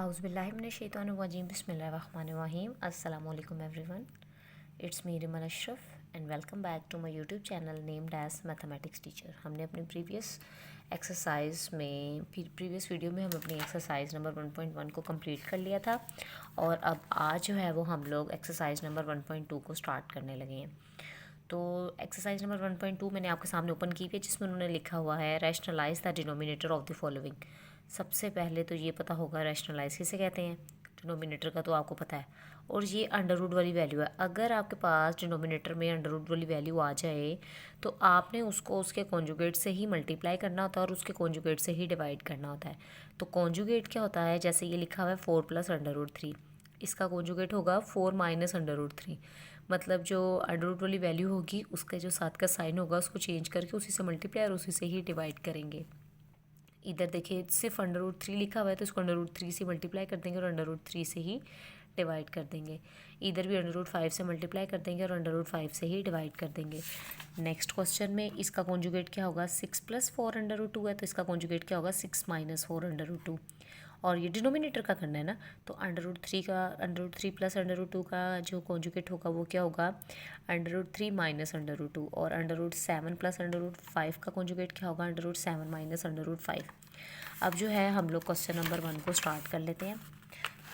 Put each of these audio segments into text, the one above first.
Auzubillahiminash-shaytanir-rajim. Bismillahir-rahmanir-rahim. Assalamualaikum everyone. It's me Rimal Ashraf and welcome back to my YouTube channel named as Mathematics Teacher. हमने अपने previous video में हम अपनी exercise number 1.1 को complete कर लिया था और अब आज जो है वो हम लोग एक्सरसाइज नंबर 1.2 को स्टार्ट करने लगे हैं। तो एक्सरसाइज नंबर 1.2 मैंने आपके सामने ओपन की हुई है, जिसमें उन्होंने लिखा हुआ है rationalise the denominator of the following. सबसे पहले तो ये पता होगा रैशनलाइज किसे कहते हैं। डिनोमिनेटर का तो आपको पता है। और ये अंडर रूट वाली वैल्यू है। अगर आपके पास डिनोमिनेटर में अंडर रूट वाली वैल्यू आ जाए तो आपने उसको उसके कॉन्जुगेट से ही मल्टीप्लाई करना होता है और उसके कॉन्जुगेट से ही डिवाइड करना होता है। तो कॉन्जुगेट क्या होता है, जैसे ये लिखा हुआ है 4 + अंडर रूट 3, इसका कॉन्जुगेट होगा 4 - अंडर रूट 3। मतलब जो अंडर रूट वाली वैल्यू होगी उसके जो साथ का साइन होगा उसको चेंज करके उसी से मल्टीप्लाई और उसी से ही डिवाइड करेंगे। इधर देखिए सिर्फ अंडर रूट 3 लिखा हुआ है तो इसको अंडर रूट 3 से मल्टीप्लाई कर देंगे और अंडर रूट 3 से ही डिवाइड कर देंगे। इधर भी अंडर रूट 5 से मल्टीप्लाई कर देंगे और अंडर रूट 5 से ही डिवाइड कर देंगे। नेक्स्ट क्वेश्चन में इसका कॉन्जुगेट क्या होगा, 6 + 4 अंडर रूट 2 है तो इसका कॉन्जुगेट क्या होगा, 6 - 4 अंडर रूट 2। और ये डिनोमिनेटर का करना है ना, तो अंडर रूट 3 + अंडर रूट 2 का जो कॉन्जुगेट होगा वो क्या होगा, अंडर रूट 3 - अंडर रूट 2। और अंडर रूट 7 + अंडर रूट 5 का कॉन्जुगेट क्या होगा, अंडर रूट 7 - अंडर रूट 5। अब जो है हम लोग क्वेश्चन नंबर 1 को स्टार्ट कर लेते हैं।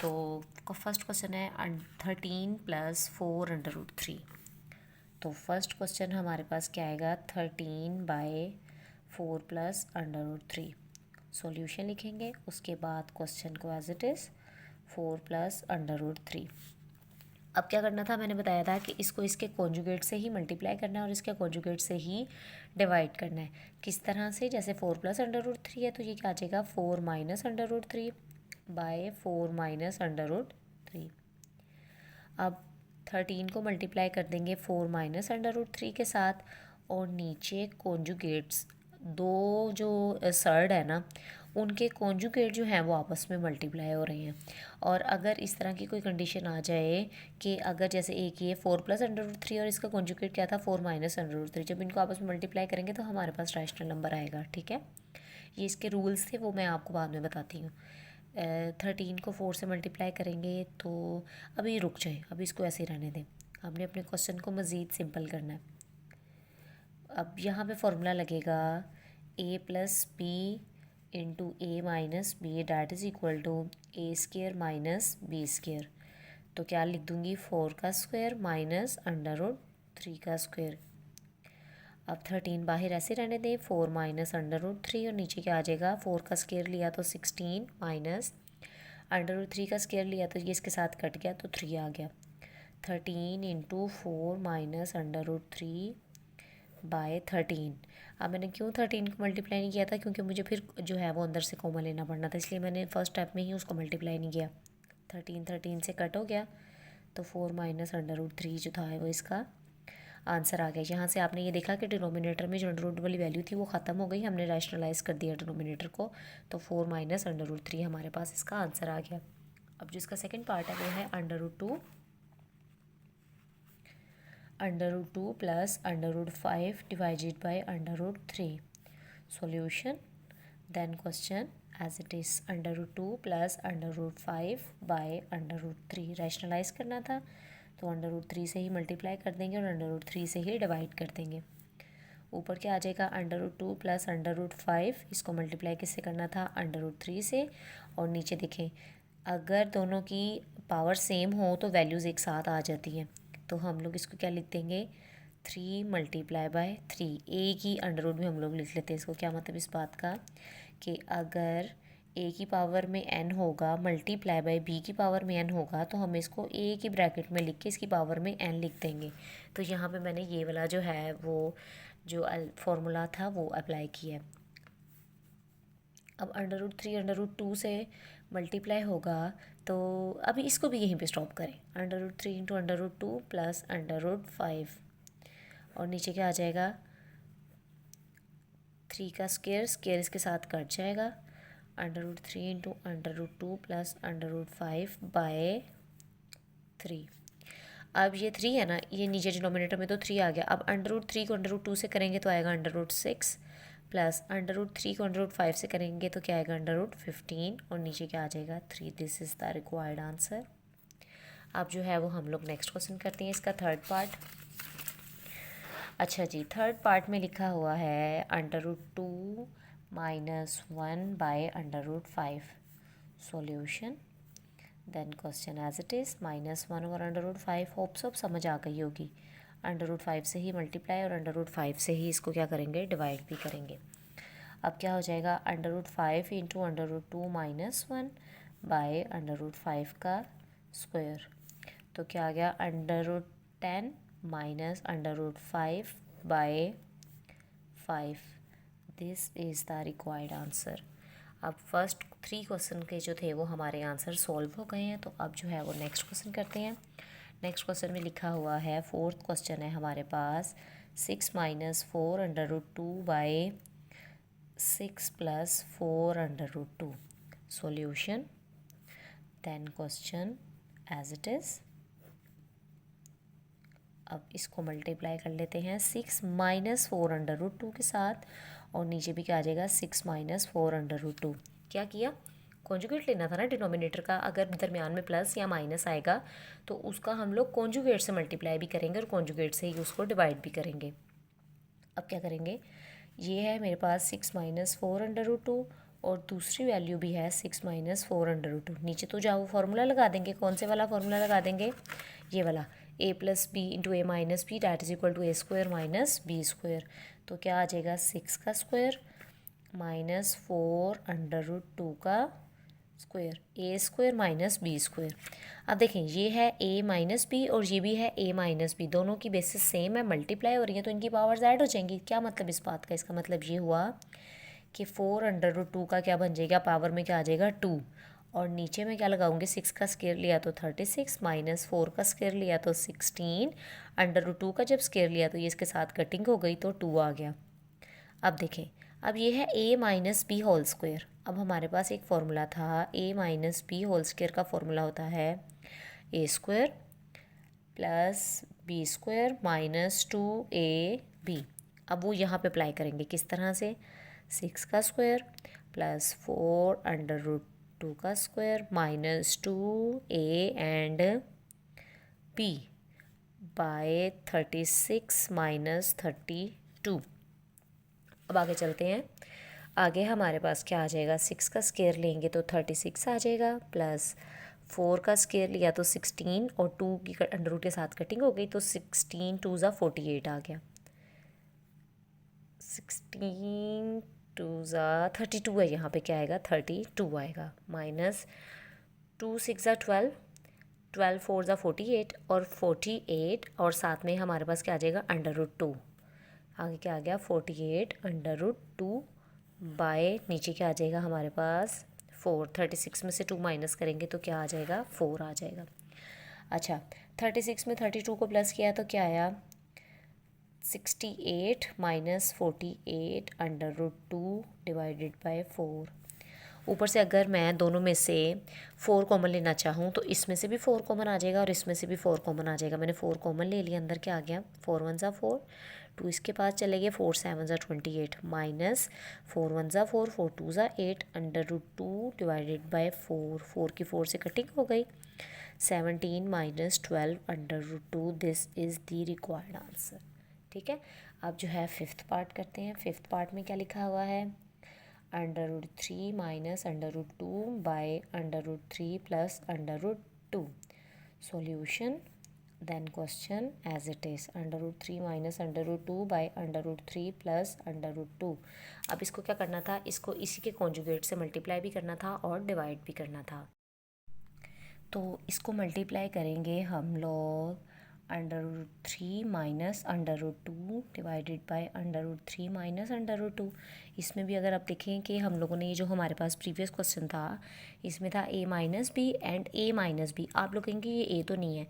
तो फर्स्ट क्वेश्चन है 13 + 4 अंडर रूट 3। तो फर्स्ट क्वेश्चन हमारे पास क्या आएगा, 13/4 + अंडर रूट 3। सॉल्यूशन लिखेंगे, उसके बाद क्वेश्चन को as it is 4 + under root 3। अब क्या करना था, मैंने बताया था कि इसको इसके कॉन्जुगेट से ही मल्टीप्लाई करना है और इसके कॉन्जुगेट से ही डिवाइड करना है। किस तरह से, जैसे 4 + अंडर रूट 3 है तो ये क्या आ जाएगा, 4 - अंडर रूट 3 / 4 - अंडर रूट 3। अब 13 को मल्टीप्लाई कर देंगे 4 - अंडर रूट 3 के साथ और नीचे कॉन्जुगेट्स दो जो सर्ड है ना उनके कॉन्जुगेट जो हैं वो आपस में मल्टीप्लाई हो रहे हैं। और अगर इस तरह की कोई कंडीशन आ जाए कि अगर जैसे एक ये 4 + अंडर रूट 3 और इसका कॉन्जुगेट क्या था 4 - अंडर रूट 3, जब इनको आपस में मल्टीप्लाई करेंगे तो हमारे पास रैशनल नंबर आएगा। ठीक है, ये इसके रूल्स थे, वो मैं आपको बाद में बताती हूँ। 13 को 4 से मल्टीप्लाई करेंगे तो अभी रुक जाए, अभी इसको ऐसे ही रहने दें। हमने अपने क्वेश्चन को मज़ीद सिंपल करना है। अब यहाँ पे फॉर्मूला लगेगा a + b × a - b that is equal to a² - b²। तो क्या लिख दूँगी, 4 का स्क्वायर माइनस अंडर रूट 3 का स्क्वायर। अब 13 बाहर ऐसे रहने दें, 4 - अंडर रूट 3 और नीचे क्या आ जाएगा, 4 का स्क्वायर लिया तो 16 माइनस अंडर रूट 3 का स्क्वायर लिया तो ये इसके साथ कट गया तो 3 आ गया। 13 × 4 - अंडर रूट 3 / 13। अब मैंने क्यों 13 को मल्टीप्लाई नहीं किया था, क्योंकि मुझे फिर जो है वो अंदर से कॉमन लेना पड़ना था, इसलिए मैंने फर्स्ट स्टेप में ही उसको मल्टीप्लाई नहीं किया। 13 से कट हो गया तो 4 - अंडर रूट 3 जो था वो इसका आंसर आ गया। यहाँ से आपने ये देखा कि डिनोमिनेटर में जो अंडर रूट वाली वैल्यू थी वो ख़त्म हो गई, हमने रैशनलाइज कर दिया डिनोमिनेटर को, तो 4 - अंडर रूट 3 हमारे पास इसका आंसर आ गया। अब जो इसका सेकंड पार्ट है वो है under root 2 + under root 5 divided by under root 3। Solution then question as it is, under root 2 + under root 5 / under root 3 rationalise करना था तो अंडर रूट 3 से ही मल्टीप्लाई कर देंगे और अंडर रूट 3 से ही डिवाइड कर देंगे। ऊपर क्या आ जाएगा, अंडर रूट 2 + अंडर रूट 5, इसको मल्टीप्लाई किससे करना था, अंडर रूट 3 से। और नीचे देखें, अगर दोनों की पावर सेम हो तो वैल्यूज़ एक साथ आ जाती हैं, तो हम लोग इसको क्या लिख देंगे, 3 × 3। एक ही अंडर रूट में हम लोग लिख लेते हैं इसको। क्या मतलब इस बात का कि अगर a की पावर में n होगा मल्टीप्लाई बाय b की पावर में n होगा तो हम इसको a की ब्रैकेट में लिख के इसकी पावर में n लिख देंगे। तो यहाँ पे मैंने ये वाला जो है वो जो फॉर्मूला था वो अप्लाई किया है। अब अंडर रूट 3 अंडर रूट 2 से मल्टीप्लाई होगा तो अभी इसको भी यहीं पे स्टॉप करें, under root 3 × under root 2 + under root 5 और नीचे क्या आ जाएगा, 3 का स्क्वायर इसके साथ कट जाएगा, under root 3 × under root 2 + under root 5 / 3। अब ये 3 है ना, ये नीचे डिनोमिनेटर में तो 3 आ गया। अब अंडर रूट 3 को अंडर रूट 2 से करेंगे तो आएगा under root 6 plus under root 3 को अंडर रूट 5 से करेंगे तो क्या आएगा अंडर रूट 15 और नीचे क्या आ जाएगा 3। This is the required answer. अब जो है वो हम लोग नेक्स्ट क्वेश्चन करते हैं, इसका थर्ड पार्ट। अच्छा जी, थर्ड पार्ट में लिखा हुआ है under root 2 minus 1 by under root 5 solution. Then question as it is -1 over under root 5। Hopes of समझ आ गई होगी। अंडर रूट 5 से ही मल्टीप्लाई और अंडर रूट 5 से ही इसको क्या करेंगे, डिवाइड भी करेंगे। अब क्या हो जाएगा under root 5 into under root 2 minus 1 by under root 5 का स्क्वायर। तो क्या आ गया under root 10 minus under root 5 by 5। This is the required answer. अब फर्स्ट 3 क्वेश्चन के जो थे वो हमारे आंसर सॉल्व हो गए हैं। तो अब जो है वो नेक्स्ट क्वेश्चन करते हैं। नेक्स्ट क्वेश्चन में लिखा हुआ है, फोर्थ क्वेश्चन है हमारे पास, 6 minus 4 under root 2 by 6 plus 4 under root 2 solution. Then question as it is. अब इसको मल्टीप्लाई कर लेते हैं 6 माइनस 4 अंडर रूट 2 के साथ, और नीचे भी क्या आ जाएगा 6 माइनस 4 अंडर रूट 2। क्या किया, कॉन्जुगेट लेना था ना डिनोमिनेटर का। अगर दरमियान में प्लस या माइनस आएगा तो उसका हम लोग कॉन्जुगेट से मल्टीप्लाई भी करेंगे और कॉन्जुगेट से ही उसको डिवाइड भी करेंगे। अब क्या करेंगे, ये है मेरे पास 6 माइनस 4 अंडर रूट 2 और दूसरी वैल्यू भी है 6 माइनस 4 अंडर रूट 2। नीचे तो जाओ फार्मूला लगा देंगे। कौन से वाला फार्मूला लगा देंगे, ये वाला, a plus B into A minus B that is equal to A square minus B square. तो क्या आ जाएगा 6 का स्क्वायर माइनस 4 अंडर रूट 2 का स्क्वायर, ए स्क्वायर माइनस बी स्क्वायर। अब देखें ये है a माइनस बी और ये भी है a माइनस बी, दोनों की बेसिस सेम है, मल्टीप्लाई हो रही है तो इनकी पावर्स ऐड हो जाएंगी। क्या मतलब इस बात का, इसका मतलब ये हुआ कि 4 अंडर रूट 2 का क्या बन जाएगा, पावर में क्या आ जाएगा 2, और नीचे में क्या लगाऊंगे 6 का स्क्वायर लिया तो 36 माइनस 4 का स्क्वायर लिया तो 16 अंडर रूट 2 का जब स्क्वायर लिया तो ये इसके साथ कटिंग हो गई तो 2 आ गया। अब देखें, अब ये है a minus B whole square. अब हमारे पास एक फॉर्मूला था, a minus B whole square का फॉर्मूला होता है a square plus B square minus 2ab। अब वो यहाँ पे अप्लाई करेंगे किस तरह से, 6 का स्क्वायर प्लस 4 अंडर रूट 2 का square minus 2a and b by 36 minus 32। अब आगे चलते हैं। आगे हमारे पास क्या आ जाएगा, 6 का स्क्वायर लेंगे तो 36 आ जाएगा, प्लस 4 का स्क्वायर लिया तो 16 और 2 की अंडर रूट के साथ कटिंग हो गई तो 16 2 ज़ा 48 आ गया। 16 2 ज़ा 32 है, यहाँ पे क्या आएगा 32 आएगा, माइनस 2 6 ज़ा 12, 12 4 ज़ा 48 और 48 और साथ में हमारे पास क्या आ जाएगा अंडर रूट 2। आगे क्या आ गया 48 अंडर रूट 2 बाय नीचे क्या आ जाएगा हमारे पास 4। 36 में से 2 माइनस करेंगे तो क्या आ जाएगा 4 आ जाएगा। अच्छा, 36 में 32 को प्लस किया तो क्या आया 68 minus 48 under root 2 divided by 4। ऊपर से अगर मैं दोनों में से 4 कॉमन लेना चाहूँ तो इसमें से भी 4 कॉमन आ जाएगा और इसमें से भी 4 कॉमन आ जाएगा। मैंने 4 कॉमन ले लिया, अंदर क्या आ गया 4 1 ज़ा 4, 2 इसके पास चले गए, 4 7 ज़ा 28 माइनस 4 1 ज़ा 4, 4 2 ज़ा 8 अंडर रूट 2 डिवाइडेड बाय 4। 4 की 4 से कटिंग हो गई, 17 minus 12 under root 2। This is the required answer. ठीक है, अब जो है फिफ्थ पार्ट करते हैं। फिफ्थ पार्ट में क्या लिखा हुआ है, under root 3 minus under root 2 by under root 3 plus under root 2 solution. Then question as it is, under root 3 minus under root 2 by under root 3 plus under root 2। अब इसको क्या करना था, इसको इसी के कॉन्जुगेट से मल्टीप्लाई भी करना था और डिवाइड भी करना था। तो इसको मल्टीप्लाई करेंगे हम लोग under root 3 minus under root 2 divided by under root 3 minus under root 2। इसमें भी अगर आप देखें कि हम लोगों ने ये जो हमारे पास प्रीवियस क्वेश्चन था इसमें था a minus B and a minus B. आप लोग कहेंगे ये a तो नहीं है,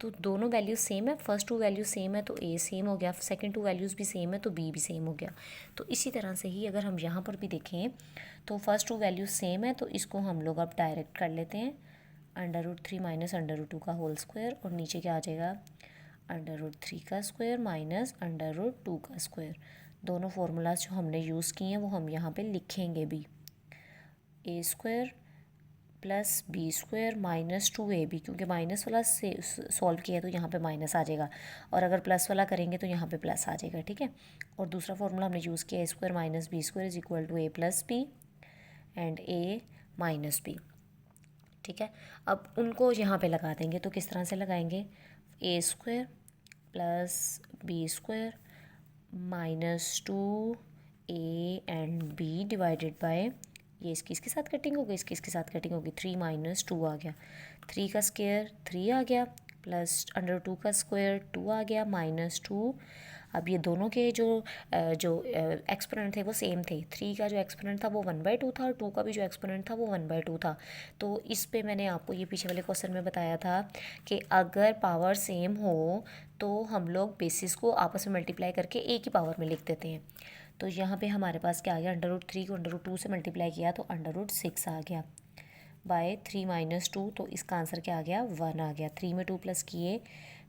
तो दोनों वैल्यूज़ सेम है, फर्स्ट 2 वैल्यूज़ सेम है तो a सेम हो गया, सेकंड 2 वैल्यूज़ भी सेम है तो b भी सेम हो गया। तो इसी तरह से ही अगर हम यहाँ पर भी देखें तो फर्स्ट 2 वैल्यूज़ सेम है तो इसको हम लोग अब डायरेक्ट कर लेते हैं, under root 3 minus under root 2 का होल स्क्वायर और नीचे क्या आ जाएगा अंडर रूट 3 का स्क्वायर माइनस अंडर रूट 2 का स्क्वायर। दोनों फार्मूलाज जो हमने यूज़ किए हैं वो हम यहाँ पे लिखेंगे भी। A square plus B square minus 2ab, क्योंकि माइनस वाला से सॉल्व किया तो यहाँ पे माइनस आ जाएगा, और अगर प्लस वाला करेंगे तो यहाँ पे प्लस आ जाएगा, ठीक है। और दूसरा फार्मूला हमने यूज़ किया A square minus B square is equal to A plus B and A minus B, ठीक है। अब उनको यहाँ पे लगा देंगे, तो किस तरह से लगाएंगे, A square plus B square minus 2a and B divided by, ये इसकी इसके साथ कटिंग होगी, इसकी इसके साथ कटिंग होगी, 3 माइनस 2 आ गया, 3 का स्क्वायर 3 आ गया, प्लस अंडर 2 का स्क्वायर 2 आ गया, माइनस 2। अब ये दोनों के जो एक्सपोनेंट थे वो सेम थे। 3 का जो एक्सपोनेंट था वो 1/2 था, और 2 का भी जो एक्सपोनेंट था वो 1/2 था। तो इस पे मैंने आपको ये पीछे वाले क्वेश्चन में बताया था कि अगर पावर सेम हो तो हम लोग बेसिस को आपस में मल्टीप्लाई करके एक ही पावर में लिख देते हैं। तो यहाँ पे हमारे पास क्या आ गया, अंडर रूट 3 को अंडर रूट 2 से मल्टीप्लाई किया तो अंडर रूट 6 आ गया बाय 3 माइनस 2, तो इसका आंसर क्या आ गया, 1 आ गया। 3 में 2 प्लस किए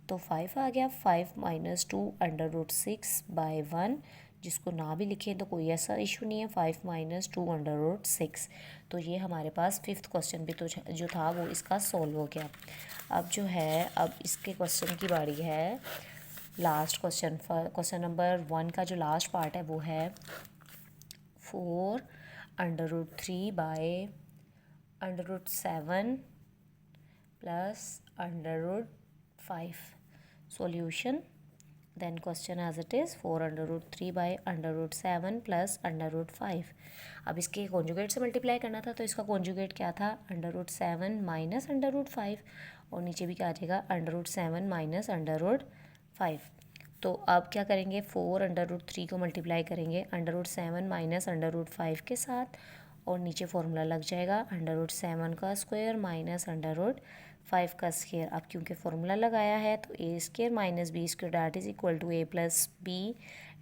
तो 5 आ गया, 5 माइनस 2 अंडर रूट 6 बाय 1, जिसको ना भी लिखें तो कोई ऐसा इशू नहीं है, 5 माइनस 2 अंडर रूट 6। तो ये हमारे पास फिफ्थ क्वेश्चन भी तो जो था वो इसका सॉल्व हो गया। अब जो है, अब इसके क्वेश्चन की बारी है, लास्ट क्वेश्चन। क्वेश्चन नंबर 1 का जो लास्ट पार्ट है वो है 4 under root 3 by under root 7 plus under root 5 solution. Then question as it is 4 under root 3 by under root 7 plus under root 5। अब इसके कॉन्जुगेट से मल्टीप्लाई करना था, तो इसका कॉन्जुगेट क्या था, under root 7 minus under root 5, और नीचे भी क्या आ जाएगा, under root 7 minus under root 5। तो अब क्या करेंगे, 4 अंडर रूट 3 को मल्टीप्लाई करेंगे under root 7 minus under root 5 के साथ, और नीचे फॉर्मूला लग जाएगा अंडर रूट 7 का स्क्वायर माइनस अंडर रूट 5 का स्क्वायर। अब क्योंकि फॉर्मूला लगाया है तो A square minus B square that is equal to A plus B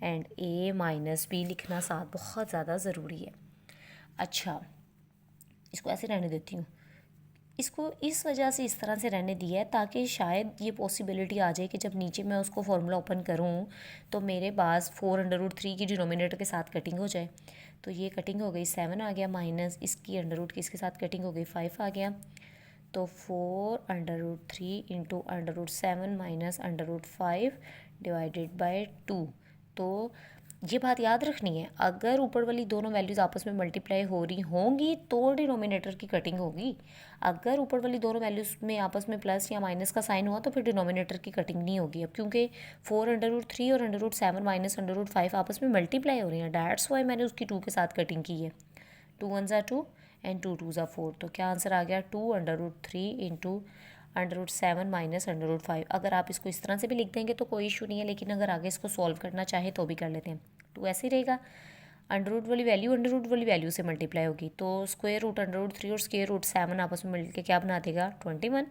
and A minus B लिखना साथ बहुत ज़्यादा ज़रूरी है। अच्छा, इसको ऐसे रहने देती हूँ, इसको इस वजह से इस तरह से रहने दिया है ताकि शायद ये पॉसिबिलिटी आ जाए कि जब नीचे मैं उसको फार्मूला ओपन करूँ तो मेरे पास 4 अंडर रूट 3 की डिनोमिनेटर के साथ कटिंग हो जाए। तो ये कटिंग हो गई, 7 आ गया, माइनस इसकी अंडर रूट की इसके साथ कटिंग हो गई, 5 आ गया। तो 4 under root 3 into under root 7 minus under root 5 divided by 2। तो ये बात याद रखनी है, अगर ऊपर वाली दोनों वैल्यूज़ आपस में मल्टीप्लाई हो रही होंगी तो डिनोमिनेटर की कटिंग होगी। अगर ऊपर वाली दोनों वैल्यूज़ में आपस में प्लस या माइनस का साइन हुआ तो फिर डिनोमिनेटर की कटिंग नहीं होगी। अब क्योंकि 4 अंडर रूट 3 और under root 7 minus under root 5 आपस में मल्टीप्लाई हो रही हैं, डैट्स वाई मैंने उसकी 2 के साथ कटिंग की है। 2 1 ज़ा 2 एंड 2 2 ज़ा 4। तो क्या आंसर आ गया, 2 under root 3 into under root 7 minus under root 5। अगर आप इसको इस तरह से भी लिख देंगे तो कोई इशू नहीं है, लेकिन अगर आगे इसको सॉल्व करना चाहे तो भी कर लेते हैं। 2 ऐसे ही रहेगा, अंडर रूट वाली वैल्यू से मल्टीप्लाई होगी, तो स्क्वायर रूट अंडर रूट 3 और स्क्वायर रूट 7 आपस में मिलकर क्या बना देगा, 21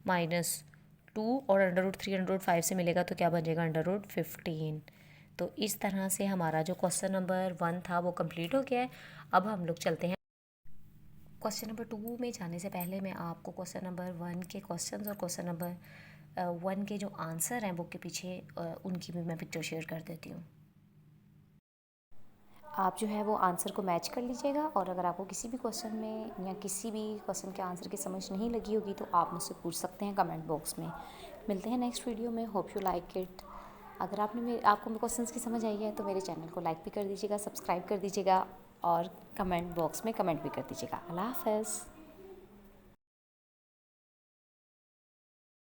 माइनस 2, और अंडर रूट 3 अंडर रूट 5 से मिलेगा तो क्या बन जाएगा, अंडर रूट 15। तो इस तरह से हमारा जो क्वेश्चन नंबर 1 था वो कंप्लीट हो गया है। अब हम लोग चलते हैं क्वेश्चन नंबर 2 में जाने से पहले मैं आपको क्वेश्चन नंबर 1 के क्वेश्चंस और क्वेश्चन नंबर 1 के जो आंसर हैं बुक के पीछे उनकी भी मैं पिक्चर शेयर कर देती हूँ। आप जो है वो आंसर को मैच कर लीजिएगा, और अगर आपको किसी भी क्वेश्चन में या किसी भी क्वेश्चन के आंसर की समझ नहीं लगी होगी तो आप मुझसे पूछ सकते हैं कमेंट बॉक्स में। मिलते हैं नेक्स्ट वीडियो में, होप यू लाइक इट। अगर आपको मेरे क्वेश्चंस की समझ आई है तो मेरे चैनल को लाइक भी कर दीजिएगा, सब्सक्राइब कर दीजिएगा, और कमेंट बॉक्स में कमेंट भी कर दीजिएगा। अल्लाह हाफ़िज़।